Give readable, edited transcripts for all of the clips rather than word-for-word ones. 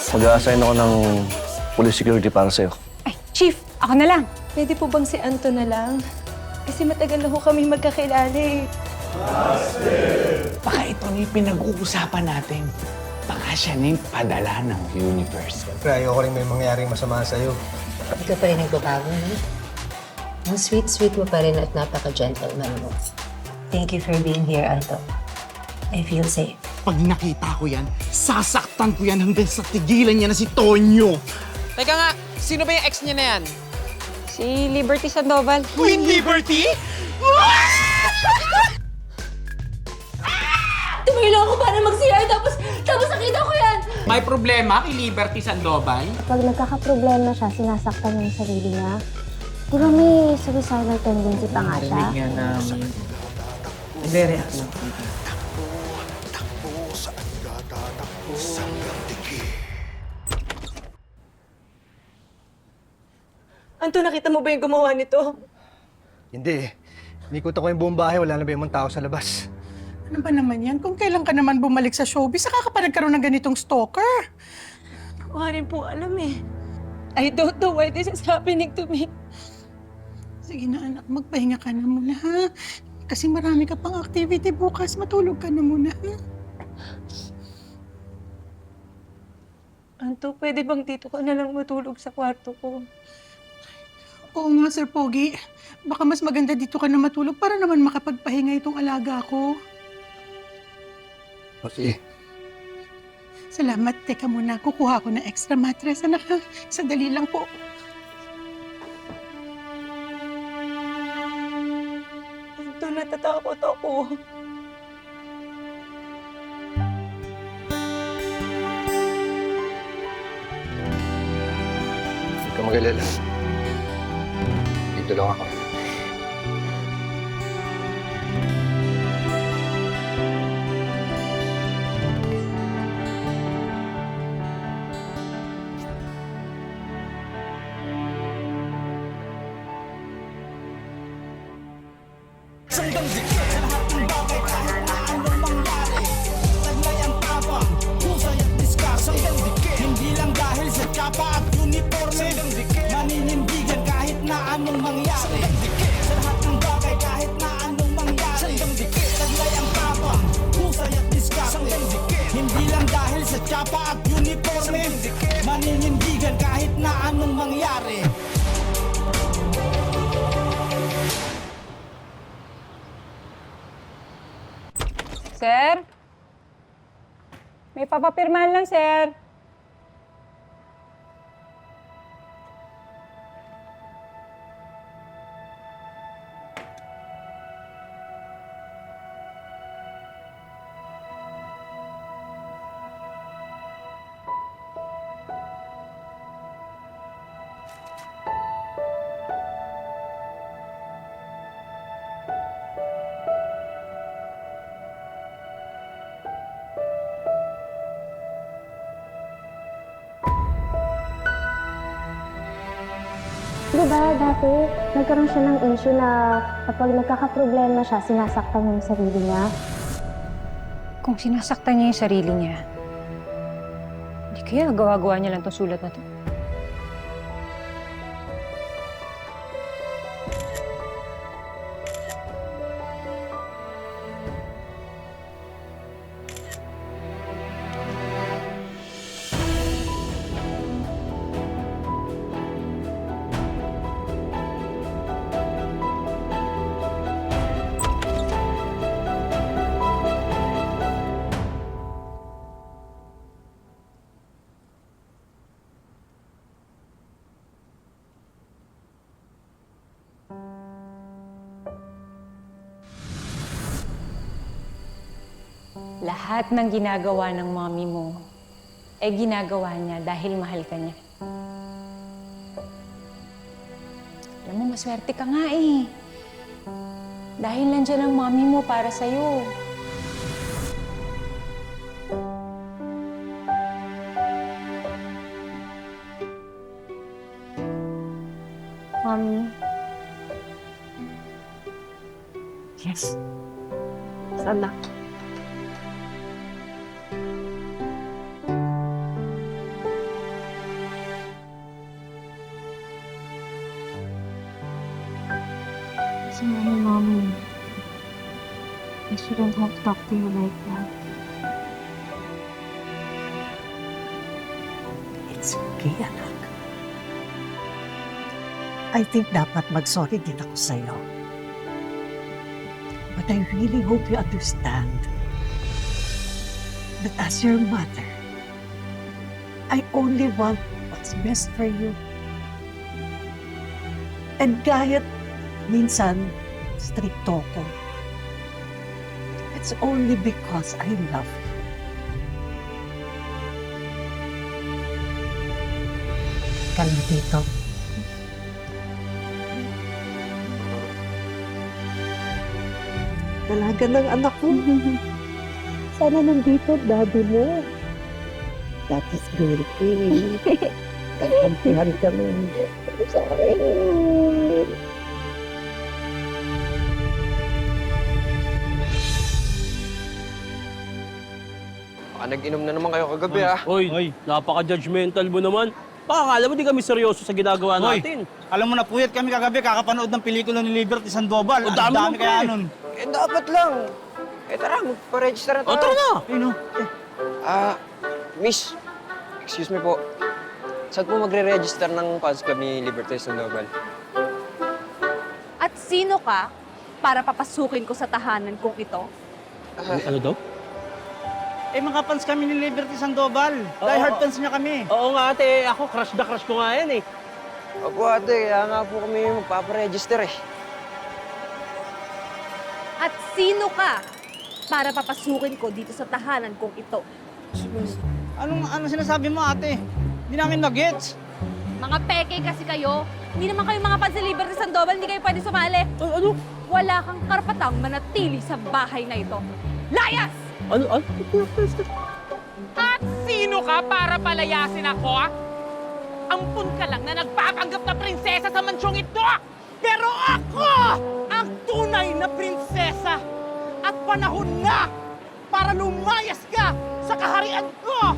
Mag-a-assign ako ng police security para sa'yo. Ay, Chief, ako na lang. Pwede po bang si Anto na lang? Kasi matagal na ho kami magkakilala eh. Baka ito na yung pinag-uusapan natin. Baka siya na yung padala ng universe. Siyempre, ayoko rin may mangyaring masama sa'yo. Hindi ka pa rin nagbabago, no? Ang sweet-sweet mo pa rin at napaka-gentleman mo. Thank you for being here, Anto. I feel safe. Pag nakita ko yan, sasaktan ko yan hanggang sa tigilan niya na si Tonyo. Teka nga, sino ba yung ex niya na yan? Si Liberty Sandoval. Queen Liberty? Tumilo ako para mag-CR tapos nakita ko yan! May problema kay Liberty Sandoval? Pag nagkakaproblema siya, sinasaktan niya yung sarili niya. Di ba may suicidal tendency pa nga siya? Nga namin. Nagre-react lang. Anto, nakita mo ba yung gumawa nito? Hindi eh. Nikot ako yung buong bahay, wala na ba yung mga tao sa labas? Ano ba naman yan? Kung kailan ka naman bumalik sa showbiz, saka ka pa nagkaroon ng ganitong stalker. Hindi ko nga rin po alam eh. I don't know why this is happening to me. Sige na anak, magpahinga ka na muna ha. Kasi marami ka pang activity bukas. Matulog ka na muna ha. Anto, pwede bang dito ka na lang matulog sa kwarto ko? Oo nga, Sir Pogi. Baka mas maganda dito ka na matulog para naman makapagpahinga itong alaga ko. O sige. Salamat. Teka muna, kukuha ko ng extra mattress. Anak ha, sandali lang po. Anto, natatakot ako. Huwag ka mag-alala. Dito lang ako. Hindi lang dahil sa tsapa at uniforme, maninindigan kahit na anong mangyari. Sa lahat ng bagay kahit na anong mangyari, taglay ang tapang, husay at diskarte. Hindi lang dahil sa tsapa at uniforme, maninindigan kahit na anong mangyari. Sir? May papapirmahan lang, sir. Di ba dati, nagkaroon siya ng issue na kapag nagkakaproblema siya, sinasaktan niya yung sarili niya? Kung sinasaktan niya yung sarili niya, hindi kaya gawa-gawa niya lang itong sulat na to. Lahat ng ginagawa ng mommy mo, ginagawa niya dahil mahal ka niya. Alam mo, maswerte ka nga eh. Dahil nandiyan ang mommy mo para sa'yo. Mommy, Yes. Sana. don't have to talk to you like that. It's okay, anak. I think dapat mag-sorry din ako sa'yo. But I really hope you understand that as your mother, I only want what's best for you. And kahit minsan stricto ko, it's only because I love you. Kalma dito. Dalaga ng anak ko. Sana nandito, daddy mo. That is beauty. Nagkampihan kami. Sorry. Nag-inom na naman kayo kagabi, ah. Hoy, napaka-judgmental mo naman. Baka akala mo di kami seryoso sa ginagawa natin. Alam mo na, puyat kami kagabi kakapanood ng pelikula ni Liberty Sandoval. O, dami Ang mo, kaya pre. nun. Eh, dapat lang. Eh, tara, magpa-register na tayo. O, tara na! Miss, excuse me po. Saan po magre-register ng fans club ni Liberty Sandoval? At sino ka para papasukin ko sa tahanan kong ito? Ano daw? Eh, mga fans kami ni Liberty Sandoval. Die hard fans niya kami. Oo nga ate, ako crush na crush ko nga yan eh. Opo ate, kaya nga po kami magpaparegister eh. At sino ka para papasukin ko dito sa tahanan kong ito? Anong sinasabi mo, ate? Hindi namin mag-gets. Mga peke kasi kayo. Hindi naman kayo mga fans ni Liberty Sandoval, hindi kayo pwede sumali. Ano? Wala kang karapatang manatili sa bahay na ito. Layas! Ano? At sino ka para palayasin ako, ah? Ampun ka lang na nagpapanggap na prinsesa sa mansyong ito! Pero ako ang tunay na prinsesa! At panahon na para lumayas ka sa kaharian ko!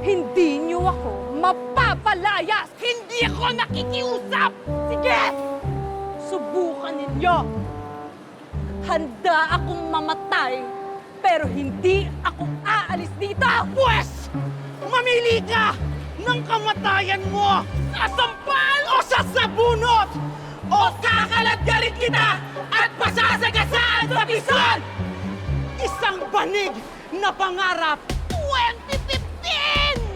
Hindi niyo ako mapapalayas! Hindi ako nakikiusap! Sige! Subukan ninyo! Handa akong mamatay, pero hindi ako aalis dito! Pwes, mamili ka ng kamatayan mo sa sampal o sa sabunot! O kakaladgarin kita at pasasagasaan sa bison! Isang banig na pangarap 2015!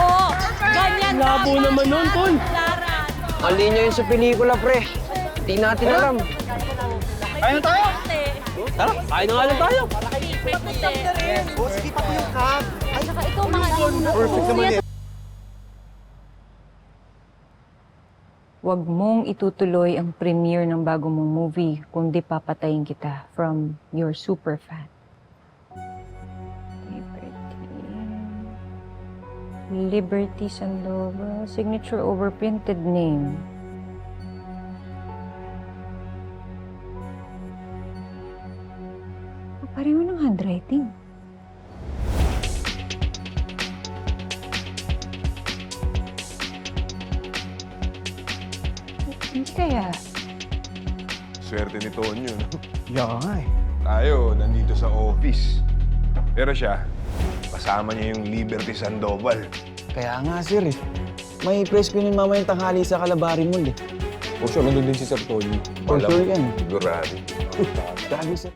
Oh, ganyan Labo naman nun, Tol. Mali niya yun sa pelikula, pre. Hindi natin alam. Ayun tayo! Tara, kain na nga lang tayo. Saka ikaw mga perfect naman yan. Huwag mong itutuloy ang premiere ng bago mong movie kundi papatayin kita from your super fan. Liberty Sandoval, signature overprinted name. Pareho ng handwriting. Hindi kaya. Swerte ni Tonyo, no? Yeah, Tayo, nandito sa office. Pero siya, kasama niya yung Liberty Sandoval. Kaya nga, sir eh. May press ko yun mamayang tanghali sa Calabari Mall eh. For sure, nandun din si Sir Tonyo. For sure yan. Sigurado. Grabe, sir.